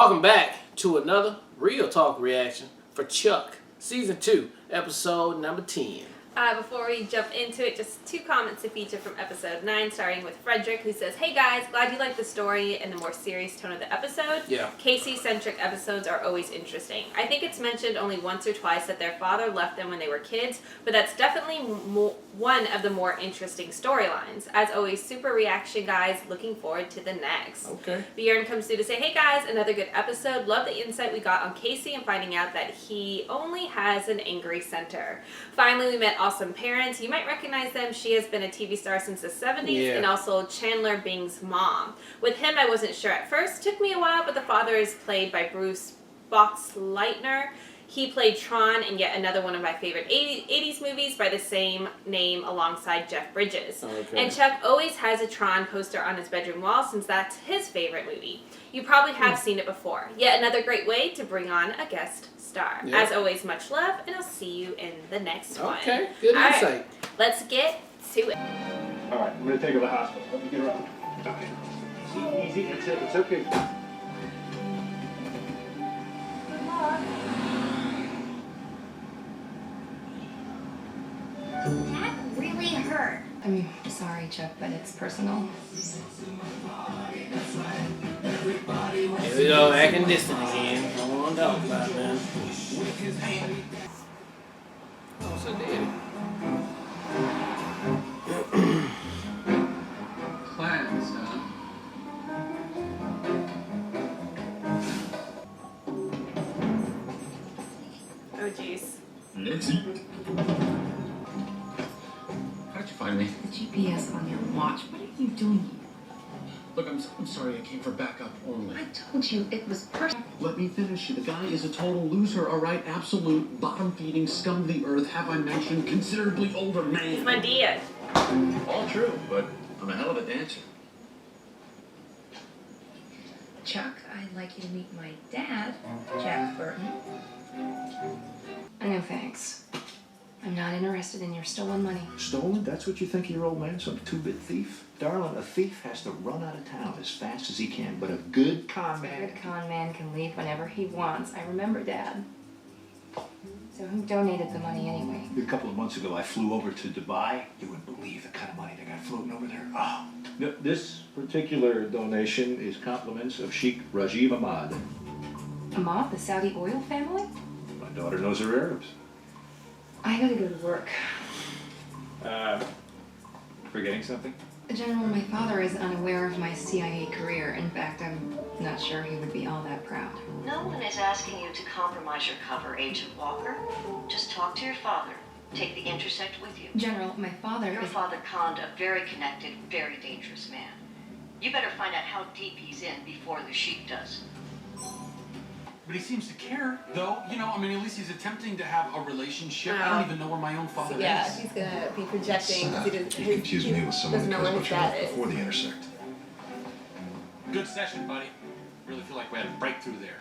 Welcome back to another Real Talk reaction for Chuck, Season 2, Episode number 10. Before we jump into it, just 2 comments to feature from episode 9, starting with Frederick, who says, "Hey guys, glad you liked the story and the more serious tone of the episode. Yeah. Casey-centric episodes are always interesting. I think it's mentioned only once or twice that their father left them when they were kids, but that's definitely one of the more interesting storylines. As always, super reaction, guys. Looking forward to the next." Okay. Bjorn comes through to say, "Hey guys, another good episode. Love the insight we got on Casey and finding out that he only has an angry center. Finally, we met Awesome Parents. You might recognize them. She has been a TV star since the 70s, and also Chandler Bing's mom. With him, I wasn't sure at first. Took me a while, but the father is played by Bruce Boxleitner. He played Tron in yet another one of my favorite 80s movies by the same name alongside Jeff Bridges. Okay. And Chuck always has a Tron poster on his bedroom wall since that's his favorite movie. You probably have seen it before. Yet another great way to bring on a guest star. Yeah. As always, much love, and I'll see you in the next one." Okay, good All right, insight. let's get to it. All right, I'm going to take her to the hospital. Let me get her out. Okay. Easy, that's it. It's okay. That really hurt. I'm sorry, Chuck, but it's personal. Here we go, acting distant again. I don't want to talk about it, man. Oh, so did it. Plans, huh? Oh, jeez. Nancy? How did you find me? The GPS on your watch. What are you doing here? Look, I'm sorry, I came for backup only. I told you it was personal. Let me finish. The guy is a total loser, all right? Absolute bottom-feeding scum of the earth, have I mentioned, considerably older man. My dear. All true, but I'm a hell of a dancer. Chuck, I'd like you to meet my dad, Jack Burton. No thanks. I'm not interested in your stolen money. Stolen? That's what you think of your old man? Some two-bit thief? Darling, a thief has to run out of town as fast as he can, but a good con A man... good con man can leave whenever he wants. I remember, Dad. So who donated the money anyway? A couple of months ago, I flew over to Dubai. You wouldn't believe the kind of money they got floating over there. Oh. No, this particular donation is compliments of Sheikh Rajiv Ahmad. Ahmad, the Saudi oil family? My daughter knows her Arabs. I gotta go to work. Forgetting something? General, my father is unaware of my CIA career. In fact, I'm not sure he would be all that proud. No one is asking you to compromise your cover, Agent Walker. Just talk to your father. Take the Intersect with you. General, my father Your is... father conned a very connected, very dangerous man. You better find out how deep he's in before the Sheik does. But he seems to care, though. You know, I mean, at least he's attempting to have a relationship. I don't even know where my own father is. He's gonna be projecting. You confused me with someone who cares about your life before the intersect. Good session, buddy. Really feel like we had a breakthrough there.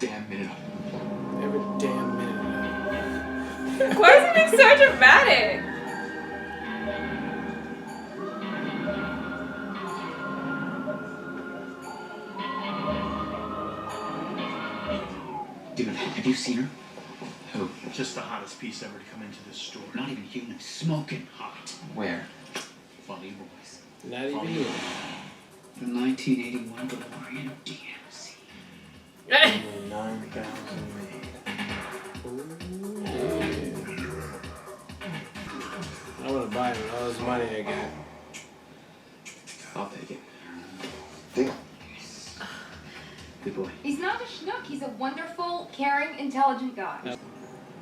Damn minute. Every damn minute. Why is he being so dramatic? Dude, have you seen her? Who? Just the hottest piece ever to come into this store. Not even human. Smoking hot. Where? Funny boys. Not even here. The 1981 DeLorean DMC. 9,000 I want to buy him all this money I got. I'll take it. Deal. Good boy. He's not a schnook. He's a wonderful, caring, intelligent guy.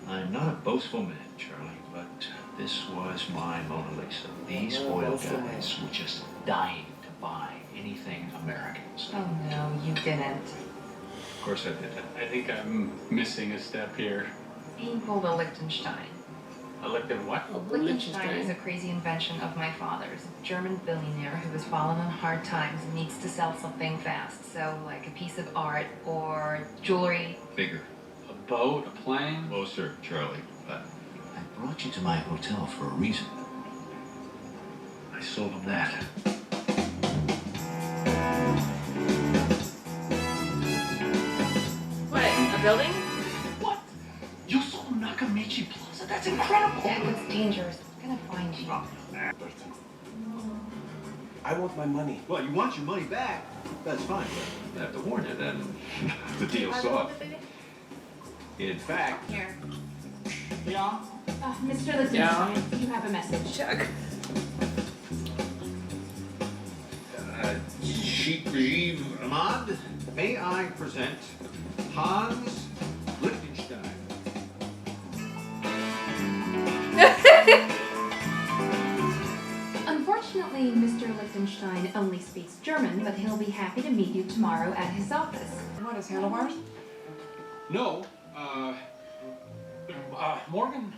I'm not a boastful man, Charlie, but this was my Mona Lisa. These oil guys were just dying to buy anything American. Oh, no, you didn't. Of course I did. I think I'm missing a step here. He pulled a Liechtenstein. I looked at what? Liechtenstein is a crazy invention of my father's. A German billionaire who has fallen on hard times and needs to sell something fast. So, like a piece of art or jewelry. Bigger. A boat, a plane? Closer, Charlie. But I brought you to my hotel for a reason. I sold him that. building? What? You saw Nakamichi Plaza? That's incredible. Dad, what's dangerous? I'm gonna find you. I want my money. Well, you want your money back. That's fine. I have to warn you then. The deal's off. In fact, Here. Yeah? Mr. Lichtenstein, you have a message. Chuck. Sheikh Regime Ahmad, may I present Hans Lichtenstein. Unfortunately, Mr. Lichtenstein only speaks German, but he'll be happy to meet you tomorrow at his office. What is handlebars? No, Morgan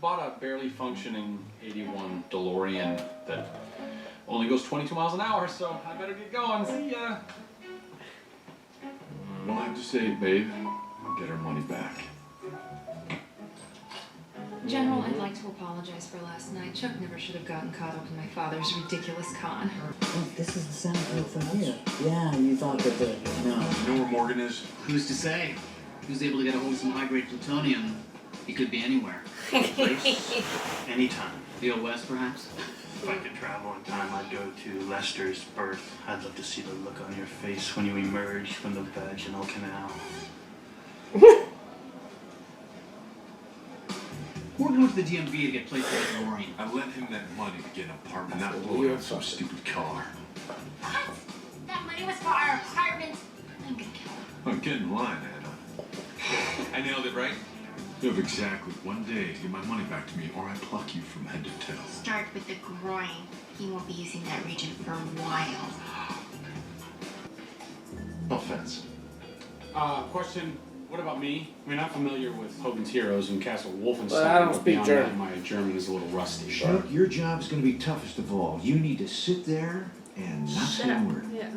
bought a barely functioning 81 Delorean that only goes 22 miles an hour, so I better get going. See ya. We'll have to say, babe, we'll get our money back. General, I'd like to apologize for last night. Chuck never should have gotten caught up in my father's ridiculous con. Oh, this is the sound from here. Yeah, you thought that the... No. You know where Morgan is? Who's to say? He was able to get a hold of some high-grade plutonium. He could be anywhere. Place, anytime. The West, perhaps? If I could travel in time, I'd go to Lester's birth. I'd love to see the look on your face when you emerge from the vaginal canal. Morgan went to the DMV to get placed in the Delorean. I lent him that money to get an apartment, not blow out some stupid car. What? That money was for our apartment. I'm gonna kill him. Oh, get in line, Anna. I nailed it, right? You have exactly 1 day to get my money back to me, or I pluck you from head to tail. Start with the groin. He won't be using that region for a while. No offense. Question, what about me? I mean, I'm familiar with Hogan's Heroes and Castle Wolfenstein, But I don't speak beyond German. that, my German is a little rusty. Chuck, your job is going to be toughest of all. You need to sit there and not say a word. Yeah.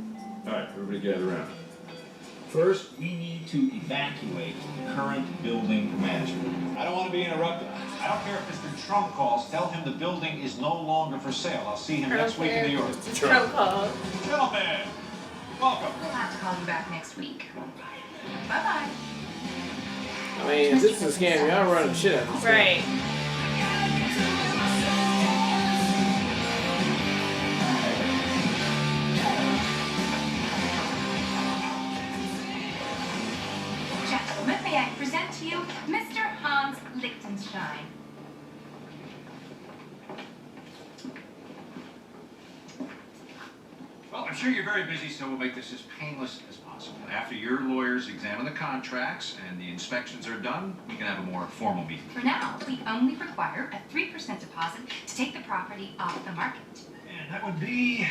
All right, everybody gather around. First, we need to evacuate the current building management. I don't want to be interrupted. I don't care if Mr. Trump calls. Tell him the building is no longer for sale. I'll see him next week in New York. Trump called. Gentlemen, welcome. We'll have to call you back next week. Bye-bye. I mean, if this is a scam, y'all running shit out of this. Right. Gentlemen, may I present to you Mr. Hans Lichtenstein. Well, I'm sure you're very busy, so we'll make this as painless as possible. After your lawyers examine the contracts and the inspections are done, we can have a more formal meeting. For now, we only require a 3% deposit to take the property off the market. And that would be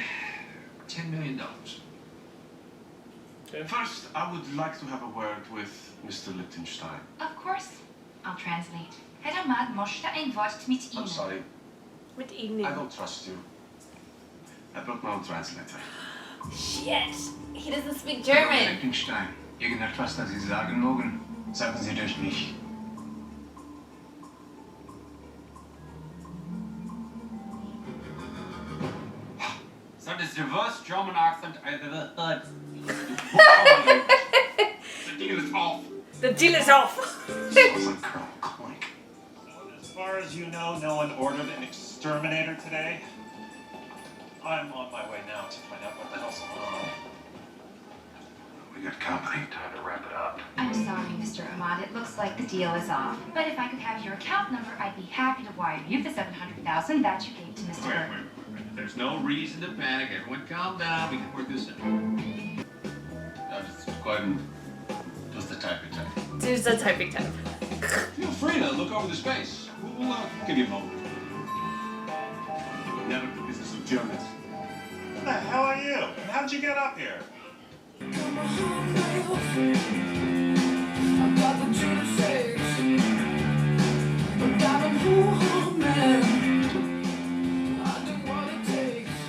$10 million. First, I would like to have a word with Mr. Lichtenstein. Of course. I'll translate. Herr Ahmad möchte ein Wort mit Ihnen. I'm sorry, Mit Ihnen. I don't trust you. I brought my own translator. Shit. He doesn't speak German. Lichtenstein, irgendetwas, das Sie sagen mögen, sagen Sie durch mich. That is the worst German accent I've ever heard. The deal is off. The deal is off. Sounds like Colonel Clink. As far as you know, no one ordered an exterminator today. I'm on my way now to find out what the hell's going on. We got company. Time to wrap it up. I'm sorry, Mr. Ahmad. It looks like the deal is off. But if I could have your account number, I'd be happy to wire you the $700,000 that you gave to Mr. Wait. There's no reason to panic. Everyone calm down. We can work this out. Just go ahead and do the typing type. Do the typing type. Feel free to look over the space. We'll give you a moment. Never do business with Germans. Who the hell are you? And how'd you get up here?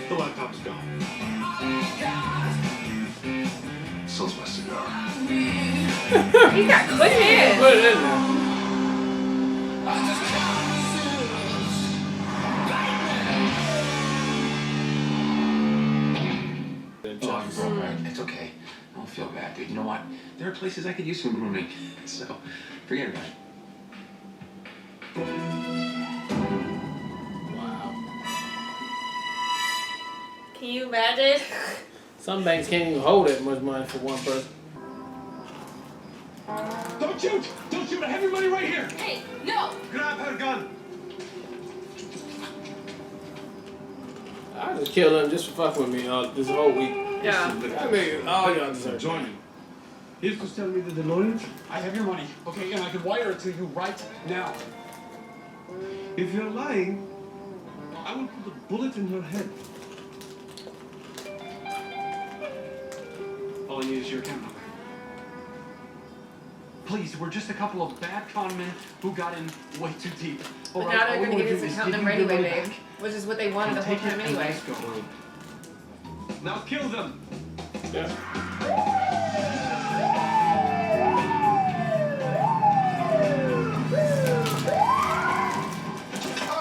The laptop's gone. So's my cigar. He got quick hands. Put it in there. Oh, you're all right. It's okay. Don't feel bad, dude. You know what? There are places I could use some grooming. So, forget about it. Wow. Can you imagine? Some banks can't even hold that much money for one person. Don't shoot! Don't shoot! I have your money right here! Hey, no! Grab her gun! I just killed him just for fucking with me this whole week. Yeah. I mean, all y'all deserve Join me. Here's to sell me the Delorean. I have your money, okay, and I can wire it to you right now. If you're lying, I will put a bullet in your head. All I need is your account number. Please, we're just a couple of bad con men who got in way too deep. But All now right, they're all we going to wanna get do his is account give number you your anyway, money babe. back. Which is what they wanted the whole Take it time and anyway. let's go. Now kill them.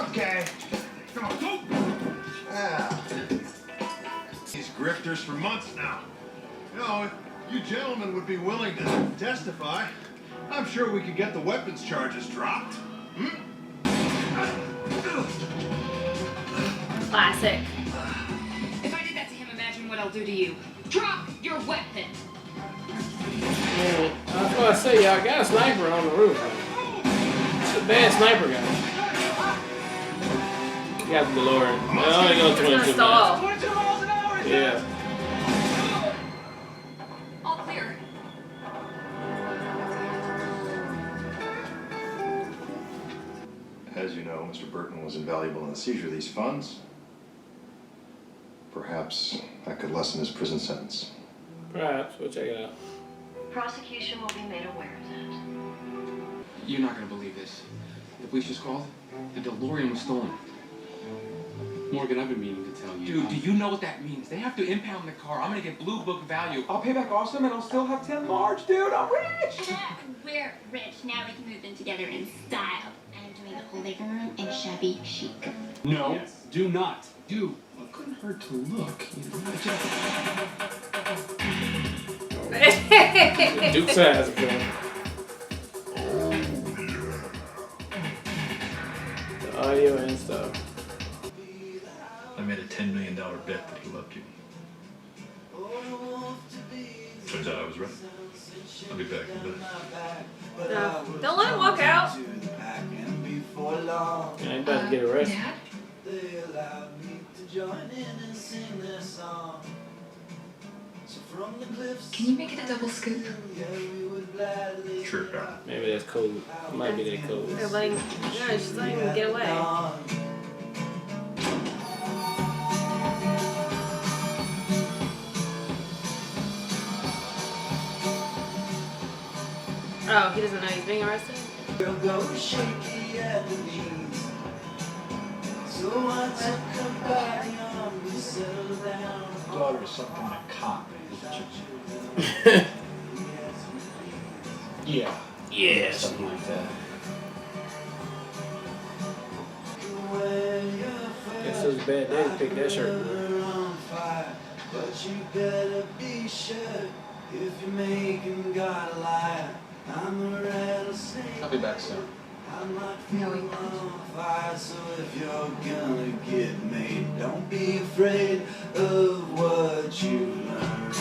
Okay. Come on. Yeah. These grifters for months now. You know, if you gentlemen would be willing to testify, I'm sure we could get the weapons charges dropped. Hmm? Classic. If I did that to him, imagine what I'll do to you. Drop your weapon! Man, I was going to say, y'all got a sniper on the roof. It's a bad sniper guy. You got the Delorean. I only go 22 miles. 22 miles an hour! Yeah. All clear. As you know, Mr. Burton was invaluable in the seizure of these funds. Perhaps that could lessen his prison sentence. Perhaps. We'll check it out. Prosecution will be made aware of that. You're not gonna believe this. The police just called. The DeLorean was stolen. Morgan, I've been meaning to tell you. Dude, do you know what that means? They have to impound the car. I'm gonna get blue book value. I'll pay back awesome and I'll still have 10 large, dude. I'm rich! We're rich. Now we can move in together in style. I'm doing the whole living room in shabby chic. No, do not. Do. It couldn't hurt to look. You know, Duke size, okay. The audio and stuff. I made a $10 million bet that he loved you. Turns out I was right. I'll be back in a minute. No. Don't let him walk out. Yeah, I'm about to get arrested. Can you make it a double scoop? Sure, Carl. Maybe that's cold. Might be that cold. They're letting, no, she's letting him get away. Oh, he doesn't know he's being arrested? Daughter is something like a cop. Yeah. Yes. Something like that. Guess it was a bad day to pick that shirt. But you better be sure if you're making God a liar. I'm a rattlesnake. I'll be back soon. No, you On fire, so if you're gonna get made, don't be afraid of what you learn.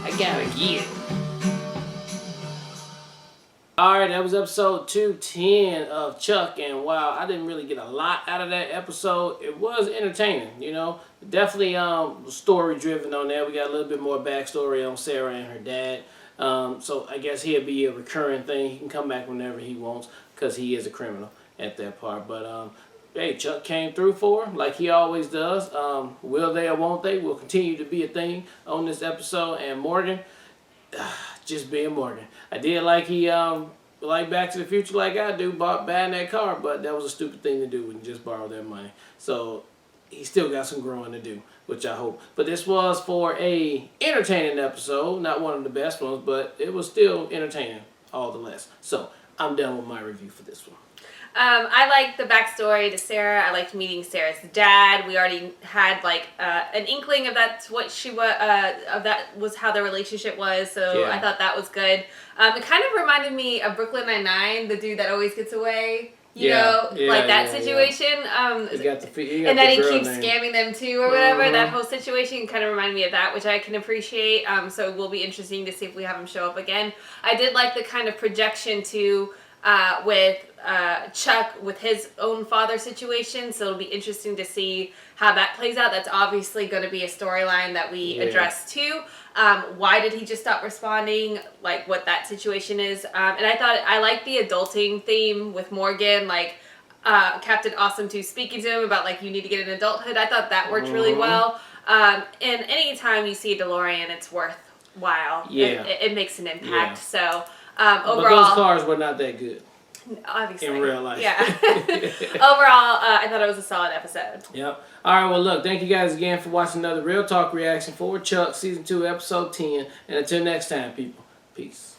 I gotta get it. Alright, that was episode 210 of Chuck, and wow, I didn't really get a lot out of that episode. It was entertaining, you know. Definitely story driven on that. We got a little bit more backstory on Sarah and her dad. So I guess he'll be a recurring thing. He can come back whenever he wants because he is a criminal at that part. But hey, Chuck came through for her like he always does. Will they or won't they will continue to be a thing on this episode. And Morgan, just being Morgan. I did like he like Back to the Future like I do, buying that car, but that was a stupid thing to do and just borrow that money. So he still got some growing to do, which I hope. But this was for a entertaining episode, not one of the best ones, but it was still entertaining all the less. So I'm done with my review for this one. I liked the backstory to Sarah. I liked meeting Sarah's dad. We already had like an inkling of that's what she was. Of that was how their relationship was. So Yeah. I thought that was good. It kind of reminded me of Brooklyn Nine-Nine, the dude that always gets away. You know, like that situation. You got the And then he girl keeps name. scamming them too, or whatever. That whole situation kind of reminded me of that, which I can appreciate. So it will be interesting to see if we have him show up again. I did like the kind of projection too with Chuck with his own father situation. So it'll be interesting to see how that plays out. That's obviously going to be a storyline that we address too. Why did he just stop responding? Like what that situation is. And I thought I liked the adulting theme with Morgan, like Captain Awesome 2 speaking to him about like you need to get an adulthood. I thought that worked really well. And anytime you see a DeLorean, it's worthwhile. Yeah. It makes an impact. Yeah. So But overall, those cars were not that good. Obviously. In real life. Yeah. Overall, I thought it was a solid episode. Yep. All right, well, look, thank you guys again for watching another Real Talk reaction for Chuck, Season 2, Episode 10. And until next time, people, peace.